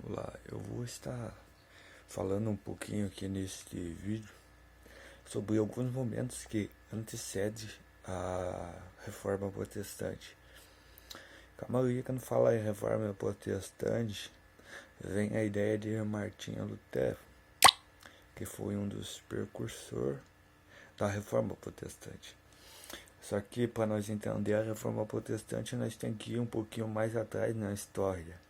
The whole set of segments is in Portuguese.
Olá, eu vou estar falando um pouquinho aqui neste vídeo sobre alguns momentos que antecedem a Reforma Protestante. A maioria, quando fala em Reforma Protestante, vem a ideia de Martinho Lutero, que foi um dos precursores da Reforma Protestante. Só que para nós entender a Reforma Protestante, nós temos que ir um pouquinho mais atrás na história.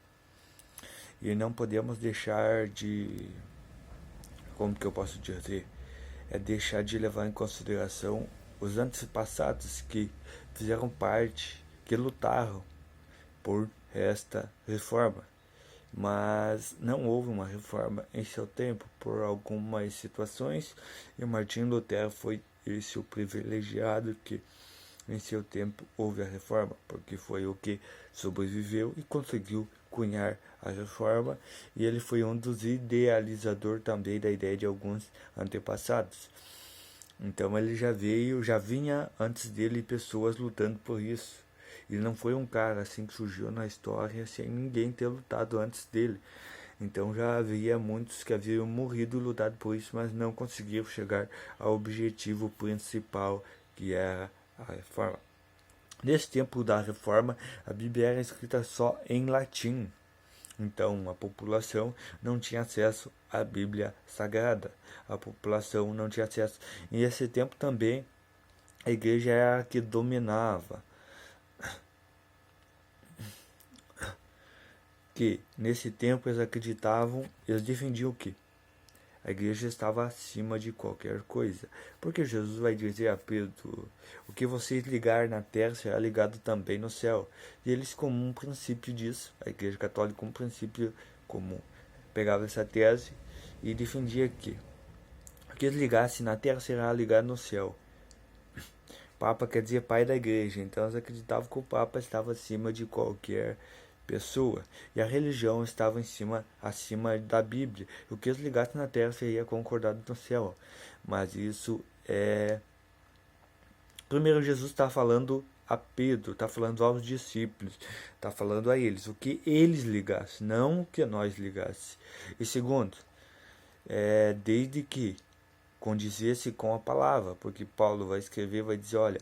E não podemos deixar de, como que eu posso dizer, deixar de levar em consideração os antepassados que fizeram parte, que lutaram por esta reforma. Mas não houve uma reforma em seu tempo por algumas situações, e Martinho Lutero foi esse o privilegiado que em seu tempo houve a reforma, porque foi o que sobreviveu e conseguiu cunhar a reforma, e ele foi um dos idealizadores também da ideia de alguns antepassados. Então ele já vinha antes dele pessoas lutando por isso. Ele não foi um cara assim que surgiu na história sem ninguém ter lutado antes dele. Então já havia muitos que haviam morrido e lutado por isso, mas não conseguiram chegar ao objetivo principal, que era a reforma. Nesse tempo da reforma, a Bíblia era escrita só em latim. Então, a população não tinha acesso à Bíblia Sagrada. A população não tinha acesso. E nesse tempo também, a igreja era a que dominava. Que nesse tempo eles acreditavam, eles defendiam o quê? A igreja estava acima de qualquer coisa. Porque Jesus vai dizer a Pedro: o que vocês ligar na terra será ligado também no céu. E eles, como um princípio disso, a igreja católica, como um princípio comum, pegava essa tese e defendia que o que eles ligassem na terra será ligado no céu. Papa quer dizer pai da igreja, então eles acreditavam que o Papa estava acima de qualquer pessoa, e a religião estava acima da Bíblia. O que eles ligassem na terra seria concordado no céu. Mas isso é. Primeiro, Jesus está falando a Pedro, está falando aos discípulos, está falando a eles, o que eles ligassem, não o que nós ligassem. E segundo, desde que condizesse com a palavra, porque Paulo vai escrever, vai dizer: olha,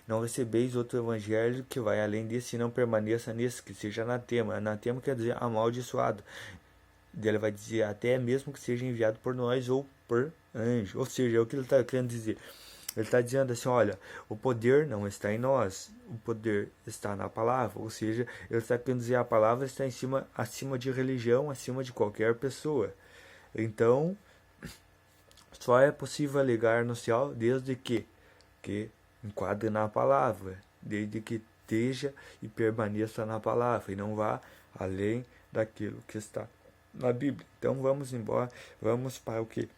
não recebeis outro evangelho que vai além desse, e não permaneça nesse, que seja anatema. Anatema quer dizer amaldiçoado. Ele vai dizer até mesmo que seja enviado por nós ou por anjo. Ou seja, é o que ele está querendo dizer. Ele está dizendo assim: olha, o poder não está em nós, o poder está na palavra. Ou seja, ele está querendo dizer: a palavra está acima de religião, acima de qualquer pessoa. Então, só é possível ligar no céu desde que enquadre na palavra, desde que esteja e permaneça na palavra e não vá além daquilo que está na Bíblia. Então vamos embora, vamos para o que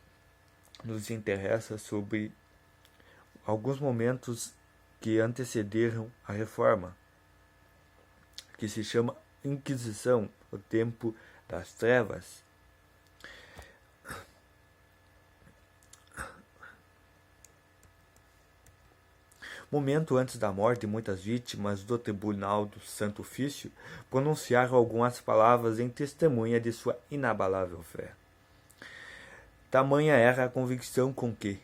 nos interessa sobre alguns momentos que antecederam a reforma, que se chama Inquisição, o tempo das trevas. Momento antes da morte, muitas vítimas do Tribunal do Santo Ofício pronunciaram algumas palavras em testemunha de sua inabalável fé. Tamanha era a convicção com que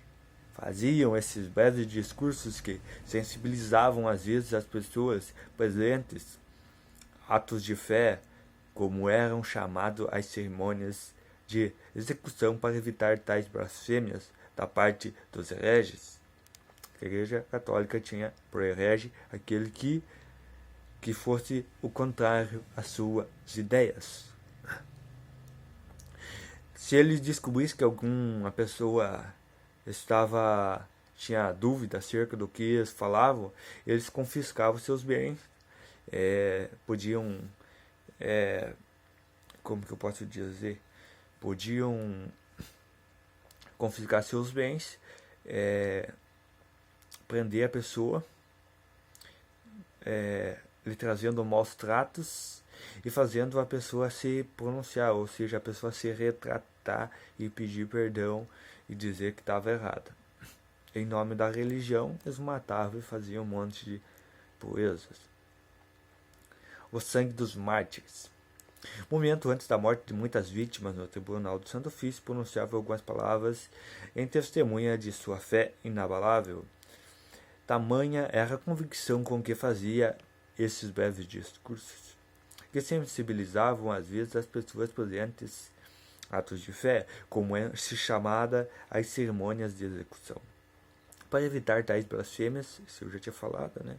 faziam esses breves discursos que sensibilizavam às vezes as pessoas presentes, atos de fé, como eram chamados as cerimônias de execução para evitar tais blasfêmias da parte dos hereges. A Igreja Católica tinha por herege aquele que fosse o contrário às suas ideias. Se eles descobrissem que alguma pessoa tinha dúvida acerca do que eles falavam, eles confiscavam seus bens, podiam, como que eu posso dizer, podiam confiscar seus bens, prender a pessoa, lhe trazendo maus tratos e fazendo a pessoa se pronunciar, ou seja, a pessoa se retratar e pedir perdão e dizer que estava errada. Em nome da religião, eles matavam e faziam um monte de proezas. O sangue dos mártires. Momento antes da morte de muitas vítimas no tribunal do Santo Ofício, pronunciava algumas palavras em testemunha de sua fé inabalável. Tamanha era a convicção com que fazia esses breves discursos, que sensibilizavam às vezes as pessoas presentes. Atos de fé, como é-se chamada as cerimônias de execução. Para evitar tais blasfêmias, isso eu já tinha falado, né?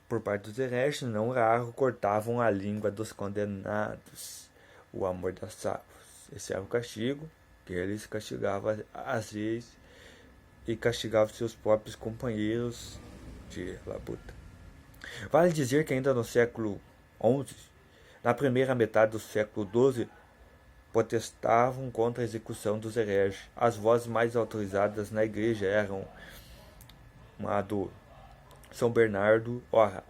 Por parte dos hereges, não raro cortavam a língua dos condenados, o amor das salvos. Esse era o castigo que eles castigavam às vezes e castigavam seus próprios companheiros de labuta. Vale dizer que ainda no século XI, na primeira metade do século XII, protestavam contra a execução dos hereges. As vozes mais autorizadas na igreja eram a do São Bernardo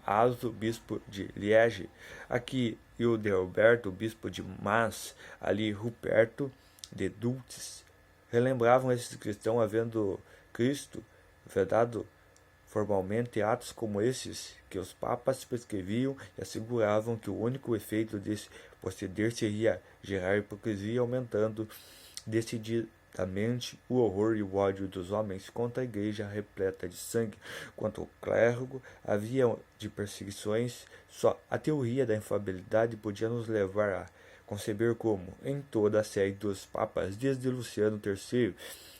Aso, bispo de Liege, aqui e o de Alberto, bispo de Mas, ali Ruperto de Dulces. Relembravam esses cristãos havendo Cristo vedado formalmente atos como esses que os papas prescreviam e asseguravam que o único efeito desse proceder seria gerar hipocrisia, aumentando decididamente o horror e o ódio dos homens contra a igreja repleta de sangue. Quanto ao clérigo, havia de perseguições, só a teoria da infalibilidade podia nos levar a conceber como, em toda a série dos papas, desde Luciano III,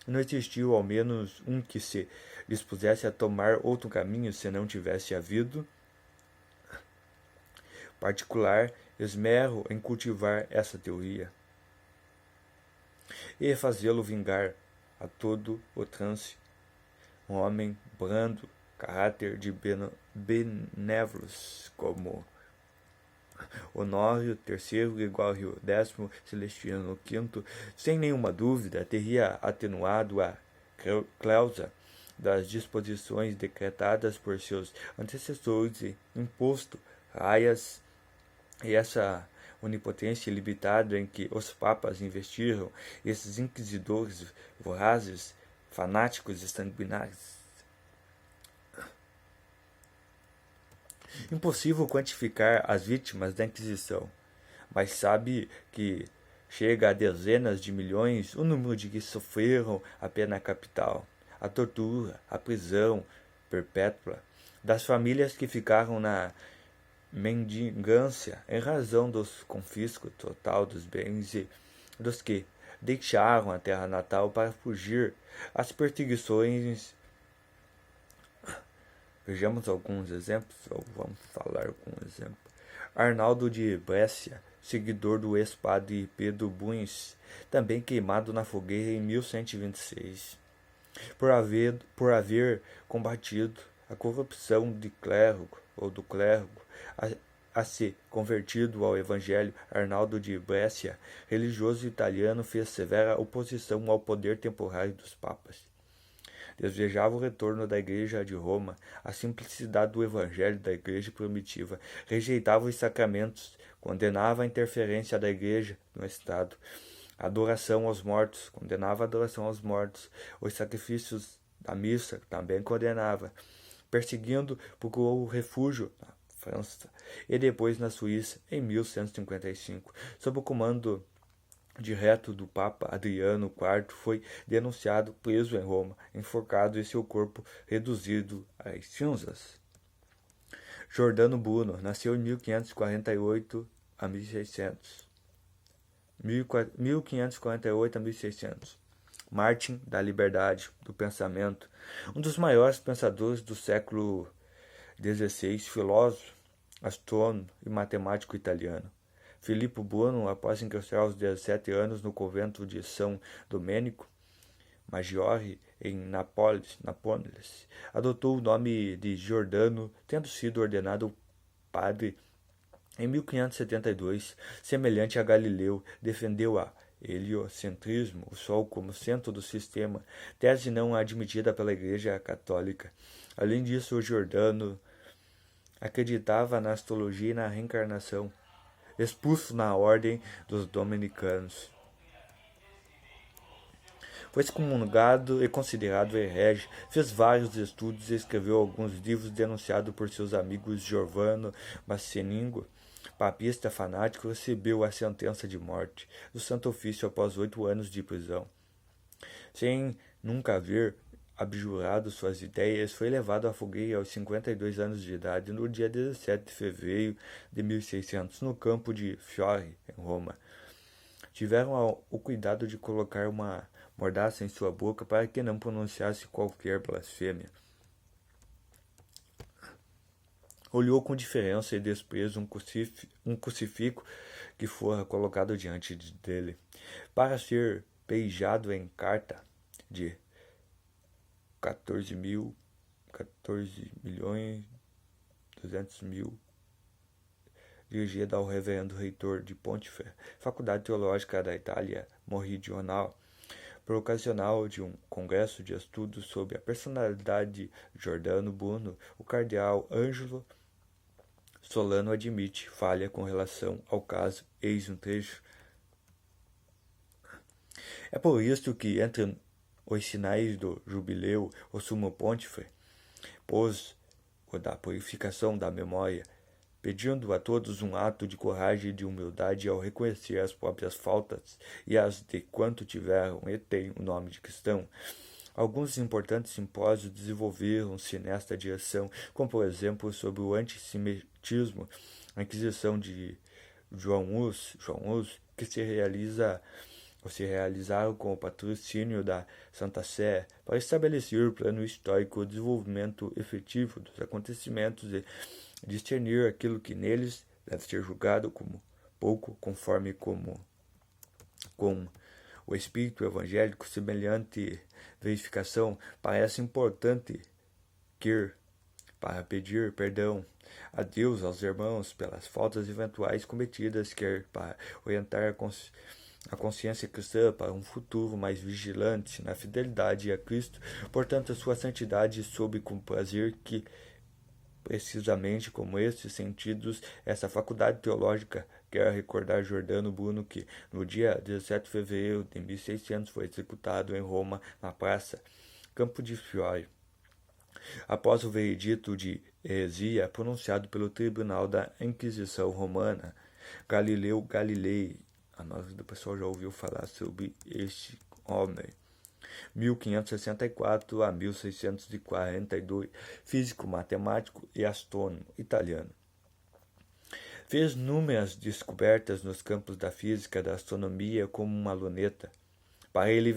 não existiu ao menos um que se dispusesse a tomar outro caminho se não tivesse havido particular esmero em cultivar essa teoria e fazê-lo vingar a todo o trance. Um homem brando, caráter de benévolos, como Honório III, Gregório X, Celestino V, sem nenhuma dúvida, teria atenuado a cláusula das disposições decretadas por seus antecessores e imposto raias e essa onipotência ilimitada em que os papas investiram esses inquisidores vorazes, fanáticos e sanguinários. Impossível quantificar as vítimas da Inquisição, mas sabe que chega a dezenas de milhões o número de que sofreram a pena capital, a tortura, a prisão perpétua, das famílias que ficaram na mendigância em razão dos confisco total dos bens e dos que deixaram a terra natal para fugir às perseguições. Vejamos alguns exemplos, ou vamos falar com um exemplo. Arnaldo de Brescia, seguidor do ex-padre Pedro Buns, também queimado na fogueira em 1126, por haver combatido a corrupção de clérigo ou do clérigo a se convertido ao evangelho. Arnaldo de Brescia, religioso italiano, fez severa oposição ao poder temporário dos papas. Desejava o retorno da Igreja de Roma, a simplicidade do Evangelho da Igreja primitiva, rejeitava os sacramentos, condenava a interferência da Igreja no Estado, a adoração aos mortos, condenava a adoração aos mortos, os sacrifícios da missa, também condenava, perseguindo, procurou refúgio na França e depois na Suíça em 1155, sob o comando direto do Papa Adriano IV, foi denunciado, preso em Roma, enforcado e seu corpo reduzido às cinzas. Giordano Bruno nasceu em 1548 a 1600. 1548 a 1600. Martin da liberdade do pensamento, um dos maiores pensadores do século XVI, filósofo, astrônomo e matemático italiano. Filippo Buono, após ingressar aos 17 anos no convento de São Domenico Maggiore, em Nápoles, adotou o nome de Giordano, tendo sido ordenado padre em 1572. Semelhante a Galileu, defendeu a heliocentrismo, o Sol como centro do sistema, tese não admitida pela Igreja Católica. Além disso, Giordano acreditava na astrologia e na reencarnação. Expulso na ordem dos dominicanos, Foi excomungado e considerado herege, fez vários estudos e escreveu alguns livros denunciado por seus amigos Giovanni Masseningo. Papista fanático, recebeu a sentença de morte do Santo Ofício após 8 anos de prisão. Sem nunca haver abjurado suas ideias, foi levado à fogueira aos 52 anos de idade no dia 17 de fevereiro de 1600, no campo de Fiore, em Roma. Tiveram o cuidado de colocar uma mordaça em sua boca para que não pronunciasse qualquer blasfêmia. Olhou com diferença e desprezo um crucifixo que fora colocado diante dele, para ser beijado em carta de 14.200.000, dirigida ao reverendo reitor de Pontifice, Faculdade Teológica da Itália Meridional, por ocasião de um congresso de estudos sobre a personalidade de Giordano Bruno, o cardeal Ângelo Solano admite falha com relação ao caso. Eis um trecho. É por isso que, entre os sinais do jubileu, o sumo pontífice pôs o da purificação da memória, pedindo a todos um ato de coragem e de humildade ao reconhecer as próprias faltas e as de quanto tiveram e têm o nome de cristão. Alguns importantes simpósios desenvolveram-se nesta direção, como por exemplo sobre o antissemitismo, a Inquisição de João Hus, que se realizaram com o patrocínio da Santa Sé para estabelecer o plano histórico, o desenvolvimento efetivo dos acontecimentos e discernir aquilo que neles deve ser julgado como pouco conforme com o espírito evangélico. Semelhante verificação parece importante para pedir perdão a Deus aos irmãos pelas faltas eventuais cometidas, quer para orientar a consciência cristã para um futuro mais vigilante na fidelidade a Cristo. Portanto, a sua santidade soube com prazer que, precisamente como estes sentidos, essa faculdade teológica quer recordar Giordano Bruno, que no dia 17 de fevereiro de 1600 foi executado em Roma, na praça Campo de Fiore, após o veredito de heresia pronunciado pelo Tribunal da Inquisição Romana. Galileu Galilei, a maioria do pessoal já ouviu falar sobre este homem. 1564 a 1642, físico, matemático e astrônomo italiano. Fez inúmeras descobertas nos campos da física, da astronomia, como uma luneta. Para ele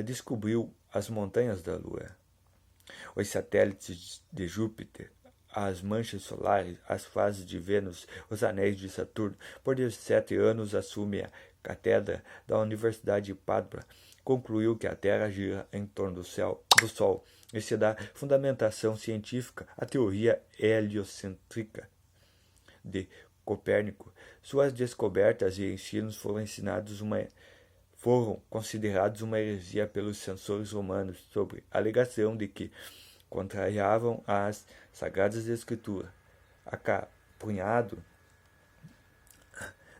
descobriu as montanhas da Lua, os satélites de Júpiter, as manchas solares, as fases de Vênus, os anéis de Saturno. Por 17 anos assume a cátedra da Universidade de Pádua. Concluiu que a Terra gira em torno do Sol e se dá fundamentação científica à teoria heliocêntrica de Copérnico. Suas descobertas e ensinos foram considerados uma heresia pelos censores romanos, sob a alegação de que contrariavam as Sagradas Escrituras. Acapunhado,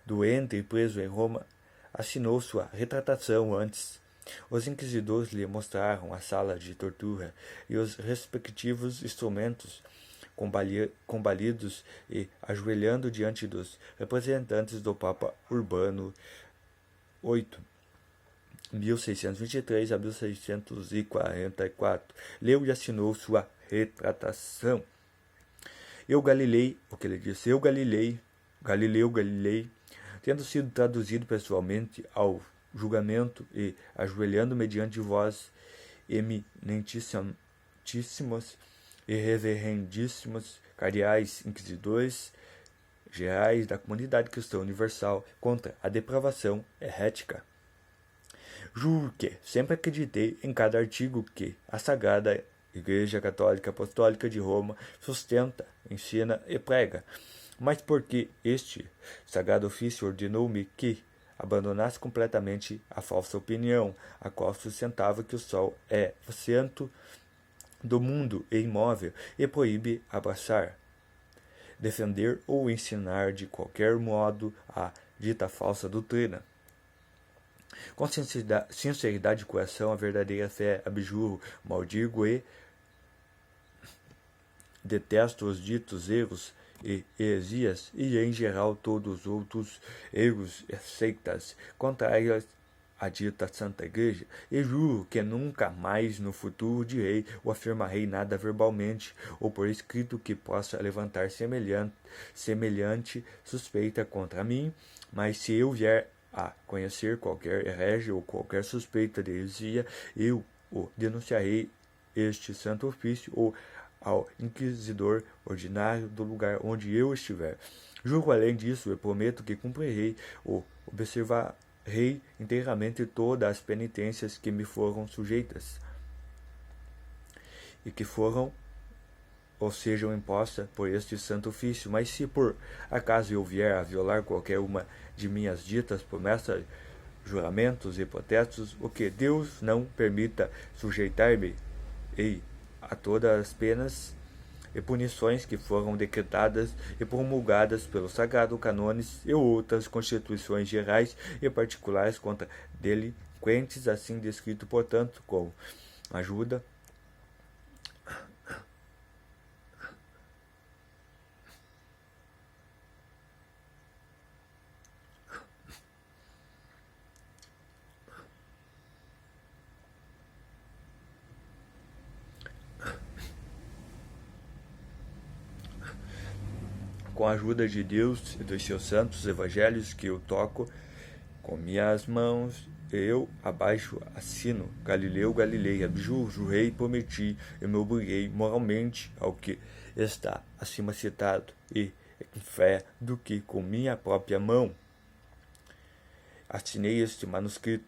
doente e preso em Roma, assinou sua retratação antes. Os inquisidores lhe mostraram a sala de tortura e os respectivos instrumentos, combalidos e ajoelhando diante dos representantes do Papa Urbano VIII, 1623 a 1644. Leu e assinou sua retratação. Galileu Galilei, tendo sido traduzido pessoalmente ao julgamento e ajoelhando mediante voz eminentíssimos e reverendíssimos cardeais inquisidores gerais da comunidade cristã universal contra a depravação herética. Juro que sempre acreditei em cada artigo que a Sagrada Igreja Católica Apostólica de Roma sustenta, ensina e prega, mas porque este Sagrado Ofício ordenou-me que abandonasse completamente a falsa opinião, a qual sustentava que o Sol é o centro do mundo e imóvel, e proíbe abraçar, defender ou ensinar de qualquer modo a dita falsa doutrina. Com sinceridade de coração, a verdadeira fé abjurro, maldigo e detesto os ditos erros e heresias e, em geral, todos os outros erros e seitas contrárias à dita Santa Igreja, e juro que nunca mais no futuro direi ou afirmarei nada verbalmente ou por escrito que possa levantar semelhante suspeita contra mim, mas se eu vier a conhecer qualquer herege ou qualquer suspeita de heresia, eu o denunciarei este santo ofício ou ao inquisidor ordinário do lugar onde eu estiver. Juro além disso e prometo que cumprirei ou observarei inteiramente todas as penitências que me foram sujeitas e que foram ou sejam impostas por este santo ofício, mas se por acaso eu vier a violar qualquer uma de minhas ditas promessas, juramentos e protestos, o que Deus não permita sujeitar-me a todas as penas e punições que foram decretadas e promulgadas pelos sagrados cânones e outras constituições gerais e particulares contra delinquentes, assim descrito, portanto, com ajuda de Deus e dos seus santos evangelhos que eu toco com minhas mãos, eu abaixo assino Galileu Galilei, abjuro, jurei, prometi e me obriguei moralmente ao que está acima citado e em fé do que com minha própria mão assinei este manuscrito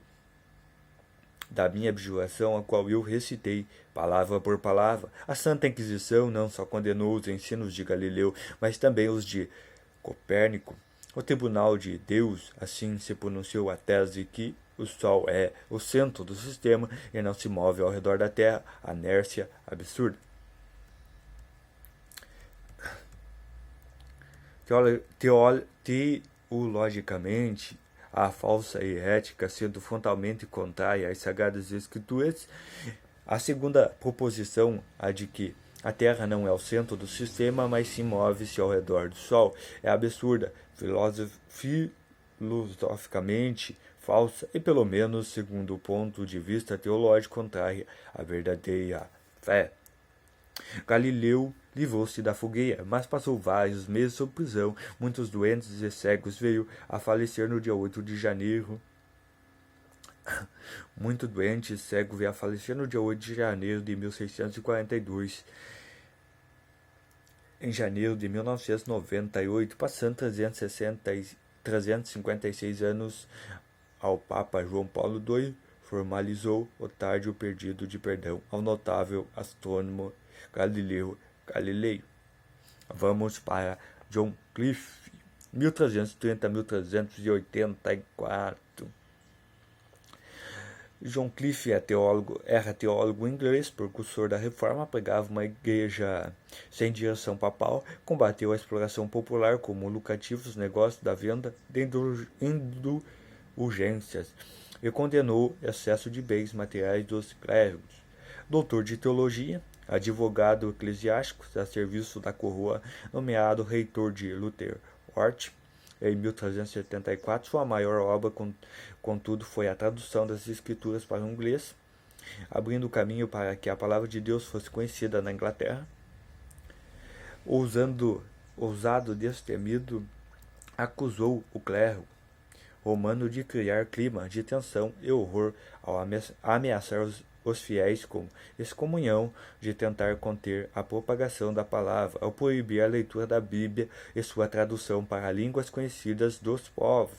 da minha abjuração, a qual eu recitei, palavra por palavra. A Santa Inquisição não só condenou os ensinos de Galileu, mas também os de Copérnico. O Tribunal de Deus assim se pronunciou a tese que o Sol é o centro do sistema e não se move ao redor da Terra, a inércia absurda. Teologicamente, a falsa e ética sendo frontalmente contrária às Sagradas Escrituras, a segunda proposição, a de que a Terra não é o centro do sistema, mas se move-se ao redor do Sol, é absurda, filosoficamente falsa e, pelo menos, segundo o ponto de vista teológico, contrária à verdadeira fé. Galileu livrou-se da fogueira, mas passou vários meses sob prisão. Muitos doentes e cegos veio a falecer no dia 8 de janeiro. Muito doente e cego veio a falecer no dia 8 de janeiro de 1642. Em janeiro de 1998, passando 356 anos ao Papa João Paulo II, formalizou o tardio pedido de perdão ao notável astrônomo Galileu Galilei. Vamos para John Cliff, 1330-1384. John Cliff era teólogo inglês, precursor da Reforma, pregava uma igreja sem direção papal, combateu a exploração popular como lucrativos negócios da venda de indulgências e condenou excesso de bens materiais dos clérigos. Doutor de teologia, advogado eclesiástico a serviço da coroa, nomeado reitor de Luther-Ort em 1374, sua maior obra, contudo, foi a tradução das Escrituras para o inglês, abrindo o caminho para que a palavra de Deus fosse conhecida na Inglaterra. Ousado destemido, acusou o clero romano de criar clima de tensão e horror ao ameaçar os fiéis com excomunhão, de tentar conter a propagação da palavra, ao proibir a leitura da Bíblia e sua tradução para línguas conhecidas dos povos.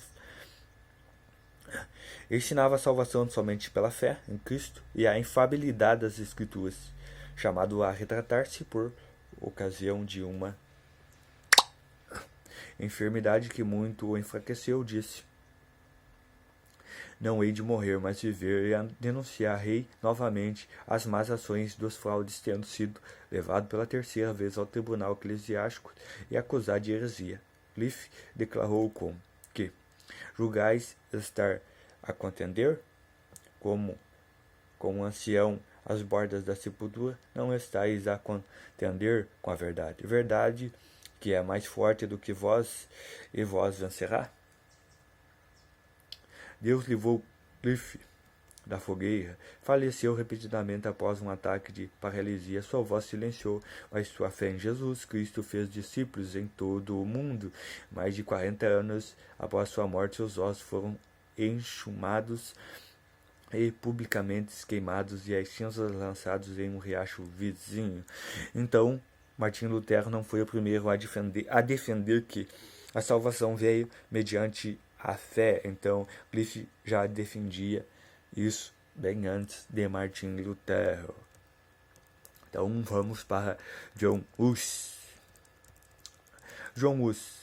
Ensinava a salvação somente pela fé em Cristo e a infalibilidade das Escrituras, chamado a retratar-se por ocasião de uma enfermidade que muito o enfraqueceu, disse: não hei de morrer, mas viver e denunciarei novamente as más ações dos fraudes, tendo sido levado pela terceira vez ao tribunal eclesiástico e acusado de heresia. Cliff declarou que julgais estar a contender, como com o ancião às bordas da sepultura, não estáis a contender com a verdade. Verdade que é mais forte do que vós, e vós vencerá. Deus livrou Cliff da fogueira. Faleceu repetidamente após um ataque de paralisia. Sua voz silenciou, mas sua fé em Jesus Cristo fez discípulos em todo o mundo. Mais de 40 anos após sua morte, seus ossos foram enxumados e publicamente queimados e as cinzas lançados em um riacho vizinho. Então, Martim Lutero não foi o primeiro a defender que a salvação veio mediante a fé. Então, Cliff já defendia isso bem antes de Martim Lutero. Então, vamos para John Hus. John Hus.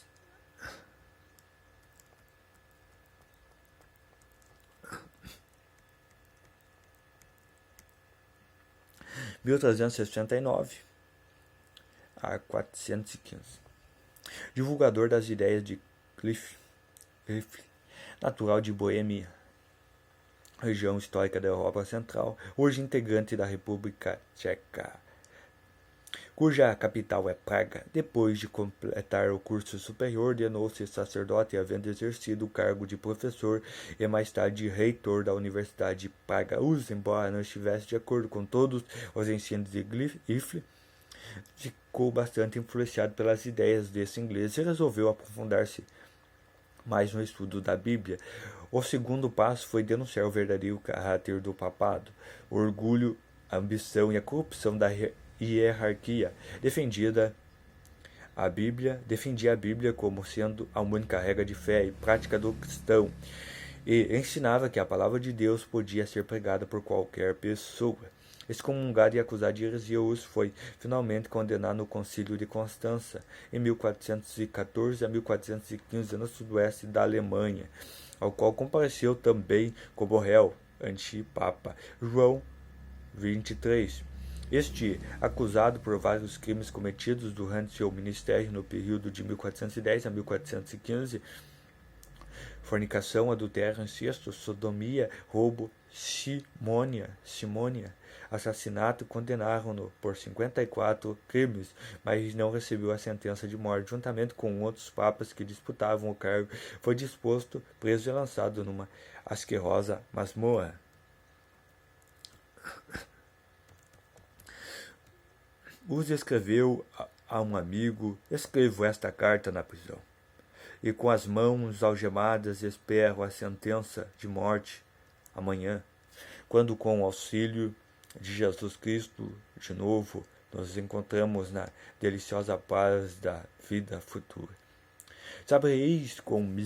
(1369 a 415). Divulgador das ideias de Cliff, natural de Boêmia, região histórica da Europa Central, hoje integrante da República Tcheca, cuja capital é Praga. Depois de completar o curso superior, ordenou-se sacerdote, havendo exercido o cargo de professor e mais tarde reitor da Universidade de Praga. Embora não estivesse de acordo com todos os ensinos de Cliff, ficou bastante influenciado pelas ideias desse inglês e resolveu aprofundar-se mais no estudo da Bíblia. O segundo passo foi denunciar o verdadeiro caráter do papado, o orgulho, a ambição e a corrupção da hierarquia. Defendia a Bíblia como sendo a única regra de fé e prática do cristão, e ensinava que a palavra de Deus podia ser pregada por qualquer pessoa. Excomungado e acusado de heresia, Hus foi finalmente condenado no Concílio de Constança, em 1414 a 1415, no sudoeste da Alemanha, ao qual compareceu também como réu antipapa João XXIII. Este, acusado por vários crimes cometidos durante seu ministério no período de 1410 a 1415, fornicação, adultério, incesto, sodomia, roubo, simônia, assassinato, condenaram-no por 54 crimes, mas não recebeu a sentença de morte. Juntamente com outros papas que disputavam o cargo, foi disposto, preso e lançado numa asquerosa masmorra. Hus escreveu a um amigo: escrevo esta carta na prisão, e com as mãos algemadas espero a sentença de morte amanhã, quando, com o auxílio de Jesus Cristo, de novo nos encontramos na deliciosa paz da vida futura. Sabereis com